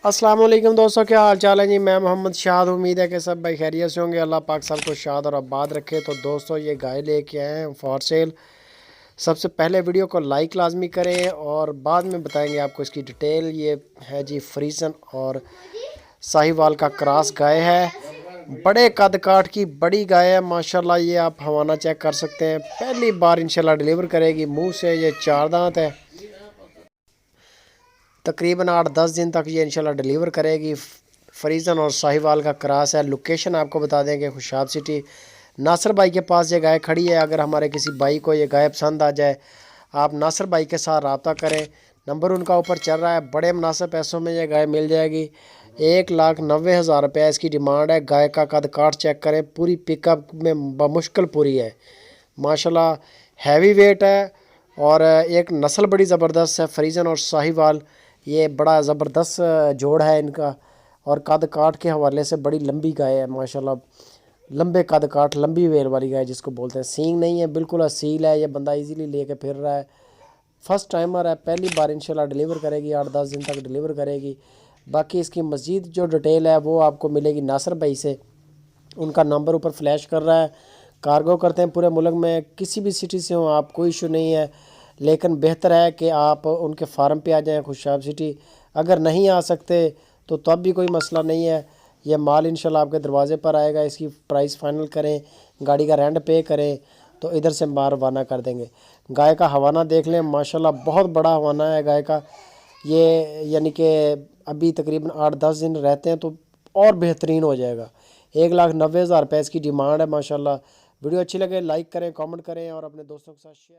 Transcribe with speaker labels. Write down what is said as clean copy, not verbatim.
Speaker 1: अस्सलाम वालेकुम दोस्तों, क्या हाल चाल है जी। मैं मोहम्मद शाद, उम्मीद है कि सब भाई खैरियत से होंगे। अल्लाह पाक सबको शाद और आबाद रखे। तो दोस्तों ये गाय लेके आए हैं फॉर सेल। सबसे पहले वीडियो को लाइक लाजमी करें और बाद में बताएंगे आपको इसकी डिटेल। ये है जी फ्रीजन और साहिवाल का क्रॉस गाय है। बड़े कद काठ की बड़ी गाय है माशाल्लाह। ये आप हवाना चेक कर सकते हैं। पहली बार इंशाल्लाह डिलीवर करेगी। मुंह से ये 4 दांत है। तकरीबन 8-10 दिन तक ये इंशाल्लाह डिलीवर करेगी। फ्रीजन और साहिवाल का क्रॉस है। लोकेशन आपको बता दें कि खुशाब सिटी नासर भाई के पास ये गाय खड़ी है। अगर हमारे किसी भाई को ये गाय पसंद आ जाए, आप नासर भाई के साथ रब्ता करें। नंबर उनका ऊपर चल रहा है। बड़े मुनासिब पैसों में ये गाय मिल जाएगी। 1,90,000 रुपये इसकी डिमांड है। गाय का कद काठ चेक करें, पूरी पिकअप में बमुश्किल पूरी है माशाल्लाह। हैवी वेट है और एक नस्ल बड़ी ज़बरदस्त है फ्रीजन और साहिवाल। ये बड़ा ज़बरदस्त जोड़ है इनका। और कद काठ के हवाले से बड़ी लंबी गाय है माशाल्लाह। लंबे कद काठ, लंबी वेल वाली गाय जिसको बोलते हैं। सींग नहीं है, बिल्कुल असील है। ये बंदा इजीली लेके फिर रहा है। फर्स्ट टाइमर है, पहली बार इंशाल्लाह डिलीवर करेगी। 8-10 दिन तक डिलीवर करेगी। बाकी इसकी मज़ीद जो डिटेल है वो आपको मिलेगी नासर भाई से। उनका नंबर ऊपर फ्लैश कर रहा है। कार्गो करते हैं पूरे मुल्क में, किसी भी सिटी से हो आप, कोई इशू नहीं है। लेकिन बेहतर है कि आप उनके फार्म पे आ जाएं खुशाब सिटी। अगर नहीं आ सकते तो तब भी कोई मसला नहीं है। यह माल इंशाल्लाह आपके दरवाज़े पर आएगा। इसकी प्राइस फाइनल करें, गाड़ी का रेंट पे करें तो इधर से माल रवाना कर देंगे। गाय का हवाना देख लें माशाल्लाह, बहुत बड़ा हवाना है गाय का। ये यानी कि अभी तकरीबन 8-10 दिन रहते हैं तो और बेहतरीन हो जाएगा। 1,90,000 रुपये इसकी डिमांड है माशाल्लाह। वीडियो अच्छी लगे लाइक करें, कमेंट करें और अपने दोस्तों के साथ शेयर